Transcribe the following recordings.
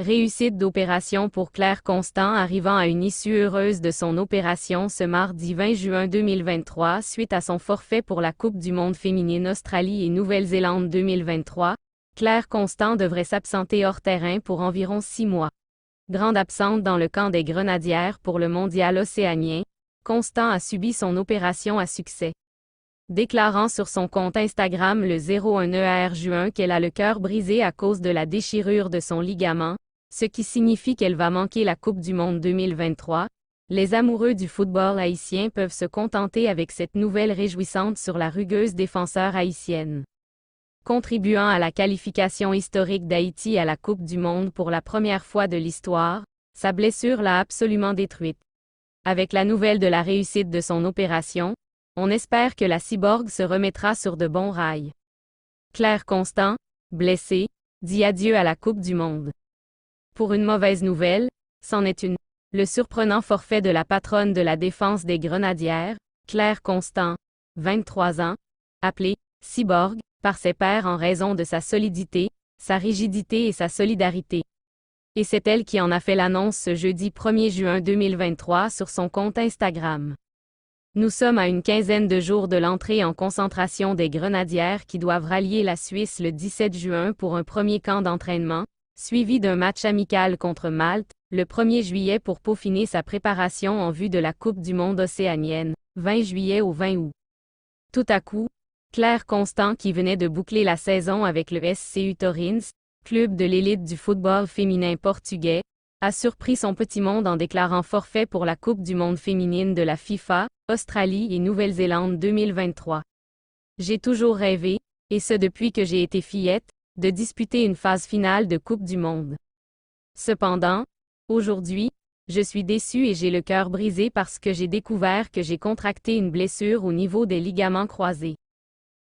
Réussite d'opération pour Claire Constant arrivant à une issue heureuse de son opération ce mardi 20 juin 2023 suite à son forfait pour la Coupe du monde féminine Australie et Nouvelle-Zélande 2023. Claire Constant devrait s'absenter hors terrain pour environ 6 mois. Grande absente dans le camp des Grenadières pour le mondial océanien, Constant a subi son opération à succès. Déclarant sur son compte Instagram le 01 juin qu'elle a le cœur brisé à cause de la déchirure de son ligament, ce qui signifie qu'elle va manquer la Coupe du monde 2023, les amoureux du football haïtien peuvent se contenter avec cette nouvelle réjouissante sur la rugueuse défenseur haïtienne. Contribuant à la qualification historique d'Haïti à la Coupe du monde pour la première fois de l'histoire, sa blessure l'a absolument détruite. Avec la nouvelle de la réussite de son opération, on espère que la cyborg se remettra sur de bons rails. Claire Constant, blessée, dit adieu à la Coupe du monde. Pour une mauvaise nouvelle, c'en est une. Le surprenant forfait de la patronne de la défense des Grenadières, Claire Constant, 23 ans, appelée « cyborg » par ses pairs en raison de sa solidité, sa rigidité et sa solidarité. Et c'est elle qui en a fait l'annonce ce jeudi 1er juin 2023 sur son compte Instagram. Nous sommes à une quinzaine de jours de l'entrée en concentration des Grenadières qui doivent rallier la Suisse le 17 juin pour un premier camp d'entraînement, suivi d'un match amical contre Malte, le 1er juillet pour peaufiner sa préparation en vue de la Coupe du monde océanienne, 20 juillet au 20 août. Tout à coup, Claire Constant qui venait de boucler la saison avec le SCU Torrens, club de l'élite du football féminin portugais, a surpris son petit monde en déclarant forfait pour la Coupe du monde féminine de la FIFA, Australie et Nouvelle-Zélande 2023. J'ai toujours rêvé, et ce depuis que j'ai été fillette, de disputer une phase finale de Coupe du monde. Cependant, aujourd'hui, je suis déçue et j'ai le cœur brisé parce que j'ai découvert que j'ai contracté une blessure au niveau des ligaments croisés.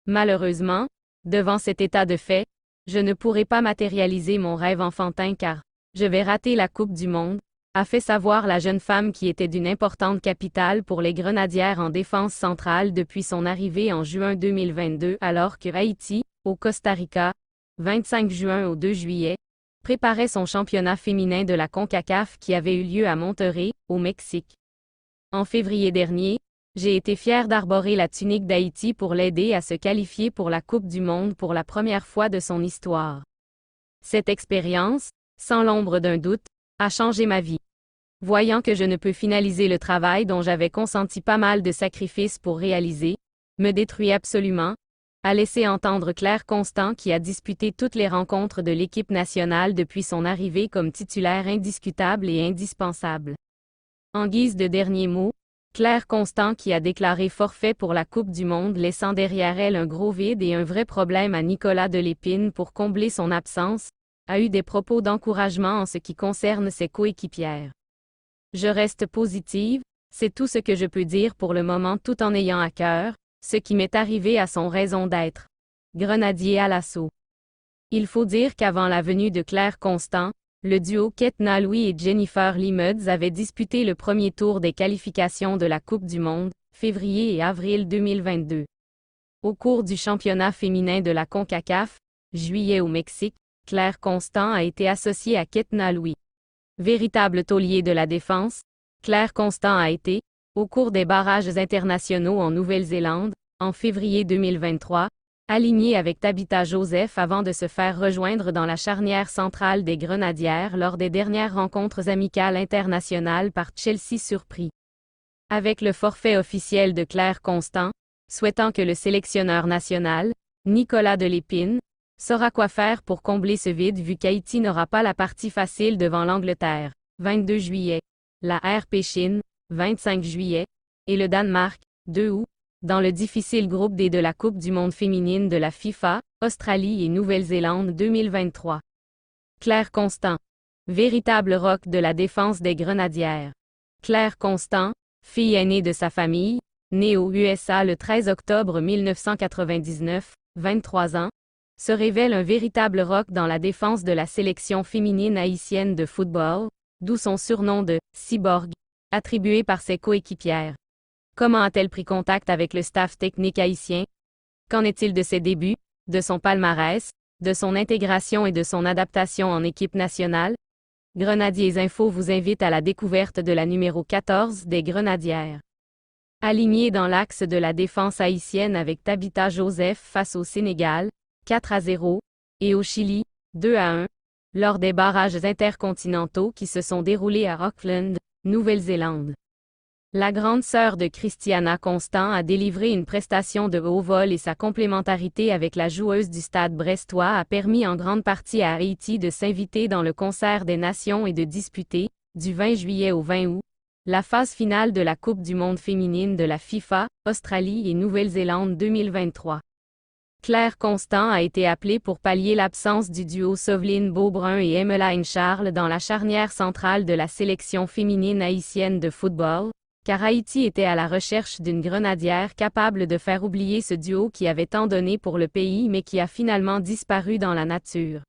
Malheureusement, devant cet état de fait, je ne pourrai pas matérialiser mon rêve enfantin car je vais rater la Coupe du monde, a fait savoir la jeune femme qui était d'une importante capitale pour les Grenadières en défense centrale depuis son arrivée en juin 2022 alors que Haïti, au Costa Rica, 25 juin au 2 juillet, préparait son championnat féminin de la CONCACAF qui avait eu lieu à Monterrey, au Mexique. En février dernier, j'ai été fière d'arborer la tunique d'Haïti pour l'aider à se qualifier pour la Coupe du monde pour la première fois de son histoire. Cette expérience, sans l'ombre d'un doute, a changé ma vie. Voyant que je ne peux finaliser le travail dont j'avais consenti pas mal de sacrifices pour réaliser, me détruit absolument, a laissé entendre Claire Constant qui a disputé toutes les rencontres de l'équipe nationale depuis son arrivée comme titulaire indiscutable et indispensable. En guise de dernier mot, Claire Constant qui a déclaré forfait pour la Coupe du monde laissant derrière elle un gros vide et un vrai problème à Nicolas Delépine pour combler son absence, a eu des propos d'encouragement en ce qui concerne ses coéquipières. Je reste positive, c'est tout ce que je peux dire pour le moment tout en ayant à cœur, ce qui m'est arrivé à son raison d'être. Grenadier à l'assaut. Il faut dire qu'avant la venue de Claire Constant, le duo Ketna Louis et Jennifer Lee avait disputé le premier tour des qualifications de la Coupe du monde, février et avril 2022. Au cours du championnat féminin de la CONCACAF, juillet au Mexique, Claire Constant a été associée à Ketna Louis. Véritable taulier de la défense, Claire Constant a été, au cours des barrages internationaux en Nouvelle-Zélande, en février 2023, alignée avec Tabitha Joseph avant de se faire rejoindre dans la charnière centrale des Grenadières lors des dernières rencontres amicales internationales par Chelsea Surpris. Avec le forfait officiel de Claire Constant, souhaitant que le sélectionneur national, Nicolas Delépine, saura quoi faire pour combler ce vide vu qu'Haïti n'aura pas la partie facile devant l'Angleterre, 22 juillet, la RP Chine, 25 juillet, et le Danemark, 2 août, dans le difficile groupe D de la Coupe du monde féminine de la FIFA, Australie et Nouvelle-Zélande 2023. Claire Constant. Véritable roc de la défense des Grenadières. Claire Constant, fille aînée de sa famille, née aux USA le 13 octobre 1999, 23 ans, se révèle un véritable roc dans la défense de la sélection féminine haïtienne de football, d'où son surnom de « cyborg », attribué par ses coéquipières. Comment a-t-elle pris contact avec le staff technique haïtien? Qu'en est-il de ses débuts, de son palmarès, de son intégration et de son adaptation en équipe nationale? Grenadiers Info vous invite à la découverte de la numéro 14 des Grenadières. Alignée dans l'axe de la défense haïtienne avec Tabitha Joseph face au Sénégal, 4-0, et au Chili, 2-1, lors des barrages intercontinentaux qui se sont déroulés à Auckland, Nouvelle-Zélande. La grande sœur de Christiana Constant a délivré une prestation de haut vol et sa complémentarité avec la joueuse du Stade brestois a permis en grande partie à Haïti de s'inviter dans le concert des nations et de disputer, du 20 juillet au 20 août, la phase finale de la Coupe du monde féminine de la FIFA, Australie et Nouvelle-Zélande 2023. Claire Constant a été appelée pour pallier l'absence du duo Soveline Beaubrun et Emmeline Charles dans la charnière centrale de la sélection féminine haïtienne de football, car Haïti était à la recherche d'une grenadière capable de faire oublier ce duo qui avait tant donné pour le pays mais qui a finalement disparu dans la nature.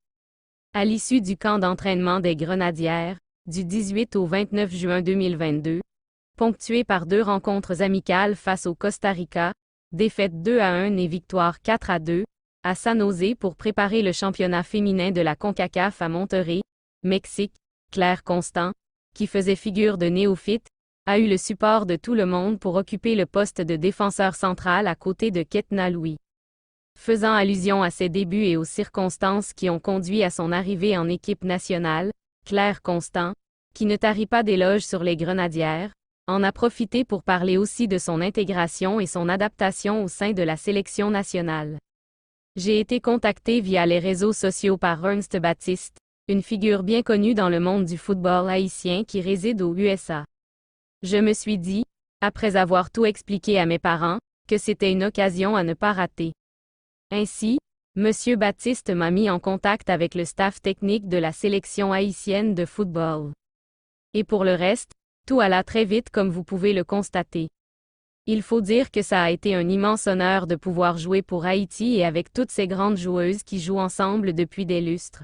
À l'issue du camp d'entraînement des grenadières, du 18 au 29 juin 2022, ponctué par 2 rencontres amicales face au Costa Rica, défaite 2-1 et victoire 4-2, à San José pour préparer le championnat féminin de la CONCACAF à Monterrey, Mexique, Claire Constant, qui faisait figure de néophyte, a eu le support de tout le monde pour occuper le poste de défenseur central à côté de Ketna Louis. Faisant allusion à ses débuts et aux circonstances qui ont conduit à son arrivée en équipe nationale, Claire Constant, qui ne tarit pas d'éloges sur les grenadières, en a profité pour parler aussi de son intégration et son adaptation au sein de la sélection nationale. J'ai été contactée via les réseaux sociaux par Ernst Baptiste, une figure bien connue dans le monde du football haïtien qui réside aux USA. Je me suis dit, après avoir tout expliqué à mes parents, que c'était une occasion à ne pas rater. Ainsi, M. Baptiste m'a mis en contact avec le staff technique de la sélection haïtienne de football. Et pour le reste, tout alla très vite comme vous pouvez le constater. Il faut dire que ça a été un immense honneur de pouvoir jouer pour Haïti et avec toutes ces grandes joueuses qui jouent ensemble depuis des lustres.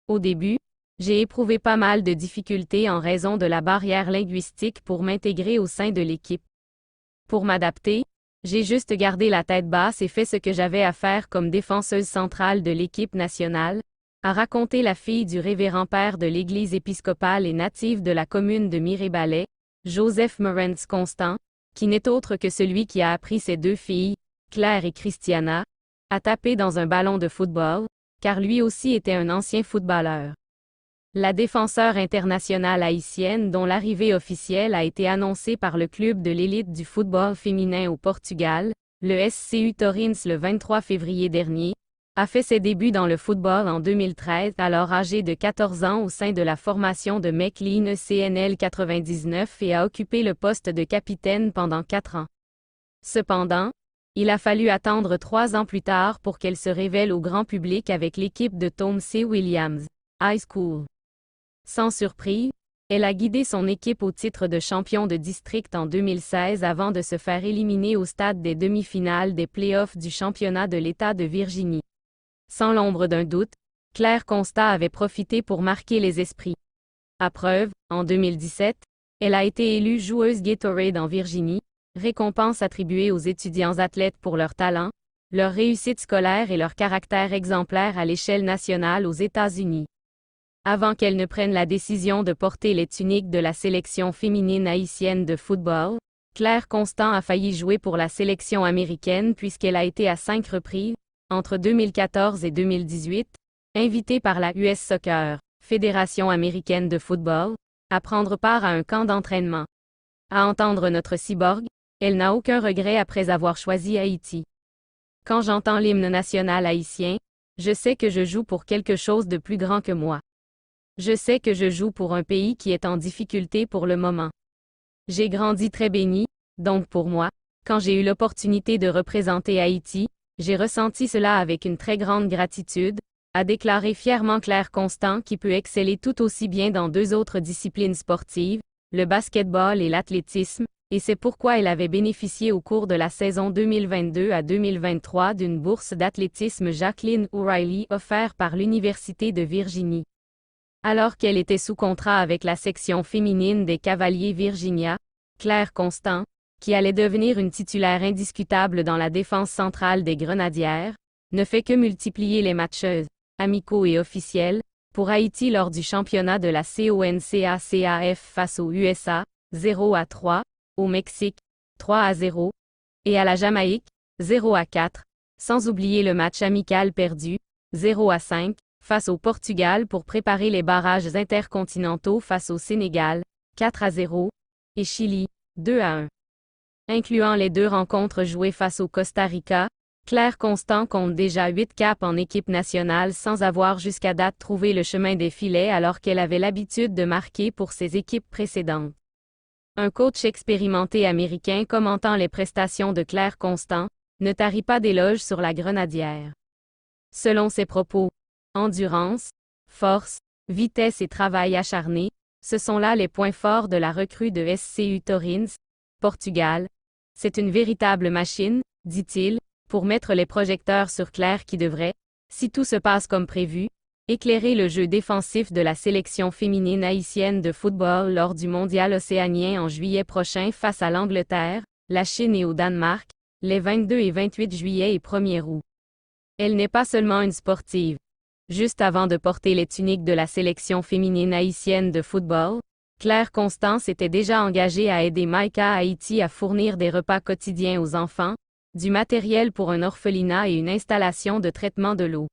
Au début, j'ai éprouvé pas mal de difficultés en raison de la barrière linguistique pour m'intégrer au sein de l'équipe. Pour m'adapter, j'ai juste gardé la tête basse et fait ce que j'avais à faire comme défenseuse centrale de l'équipe nationale, a raconté la fille du révérend père de l'Église épiscopale et native de la commune de Mirebalais, Joseph Morentz Constant, qui n'est autre que celui qui a appris ses 2 filles, Claire et Christiana, à taper dans un ballon de football, car lui aussi était un ancien footballeur. La défenseure internationale haïtienne dont l'arrivée officielle a été annoncée par le club de l'élite du football féminin au Portugal, le SCU Torrens le 23 février dernier, a fait ses débuts dans le football en 2013 alors âgée de 14 ans au sein de la formation de McLean CNL 99 et a occupé le poste de capitaine pendant 4 ans. Cependant, il a fallu attendre 3 ans plus tard pour qu'elle se révèle au grand public avec l'équipe de Tom C. Williams High School. Sans surprise, elle a guidé son équipe au titre de champion de district en 2016 avant de se faire éliminer au stade des demi-finales des playoffs du championnat de l'État de Virginie. Sans l'ombre d'un doute, Claire Constant avait profité pour marquer les esprits. À preuve, en 2017, elle a été élue joueuse Gatorade en Virginie, récompense attribuée aux étudiants athlètes pour leur talent, leur réussite scolaire et leur caractère exemplaire à l'échelle nationale aux États-Unis. Avant qu'elle ne prenne la décision de porter les tuniques de la sélection féminine haïtienne de football, Claire Constant a failli jouer pour la sélection américaine puisqu'elle a été à 5 reprises, entre 2014 et 2018, invitée par la US Soccer, Fédération américaine de football, à prendre part à un camp d'entraînement. À entendre notre cyborg, elle n'a aucun regret après avoir choisi Haïti. Quand j'entends l'hymne national haïtien, je sais que je joue pour quelque chose de plus grand que moi. Je sais que je joue pour un pays qui est en difficulté pour le moment. J'ai grandi très béni, donc pour moi, quand j'ai eu l'opportunité de représenter Haïti, j'ai ressenti cela avec une très grande gratitude, a déclaré fièrement Claire Constant qui peut exceller tout aussi bien dans 2 autres disciplines sportives, le basketball et l'athlétisme, et c'est pourquoi elle avait bénéficié au cours de la saison 2022 à 2023 d'une bourse d'athlétisme Jacqueline O'Reilly offerte par l'Université de Virginie. Alors qu'elle était sous contrat avec la section féminine des Cavaliers Virginia, Claire Constant, qui allait devenir une titulaire indiscutable dans la défense centrale des Grenadières, ne fait que multiplier les matchs amicaux et officiels, Pour Haïti lors du championnat de la CONCACAF face aux USA, 0-3, au Mexique, 3-0, et à la Jamaïque, 0-4, sans oublier le match amical perdu, 0-5, face au Portugal pour préparer les barrages intercontinentaux face au Sénégal, 4-0, et Chili, 2-1. Incluant les 2 rencontres jouées face au Costa Rica, Claire Constant compte déjà 8 caps en équipe nationale sans avoir jusqu'à date trouvé le chemin des filets alors qu'elle avait l'habitude de marquer pour ses équipes précédentes. Un coach expérimenté américain commentant les prestations de Claire Constant, ne tarit pas d'éloges sur la grenadière. Selon ses propos, endurance, force, vitesse et travail acharné, ce sont là les points forts de la recrue de SCU Torrens, Portugal. C'est une véritable machine, dit-il, pour mettre les projecteurs sur Claire qui devrait, si tout se passe comme prévu, éclairer le jeu défensif de la sélection féminine haïtienne de football lors du mondial océanien en juillet prochain face à l'Angleterre, la Chine et au Danemark, les 22 et 28 juillet et 1er août. Elle n'est pas seulement une sportive. Juste avant de porter les tuniques de la sélection féminine haïtienne de football, Claire Constant s'était déjà engagée à aider Maïka Haïti à fournir des repas quotidiens aux enfants, du matériel pour un orphelinat et une installation de traitement de l'eau.